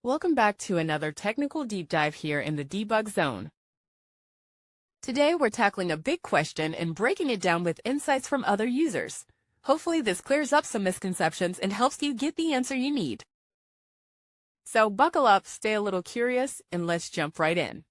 Welcome back to another technical deep dive here in the debug zone. Today we're tackling a big question and breaking it down with insights from other users. Hopefully this clears up some misconceptions and helps you get the answer you need. So buckle up, stay a little curious, and let's jump right in.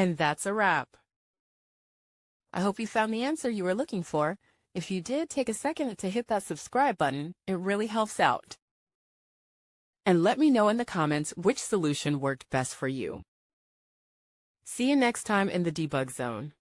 And that's a wrap. I hope you found the answer you were looking for. If you did, take a second to hit that subscribe button. It really helps out. And let me know in the comments which solution worked best for you. See you next time in the debug zone.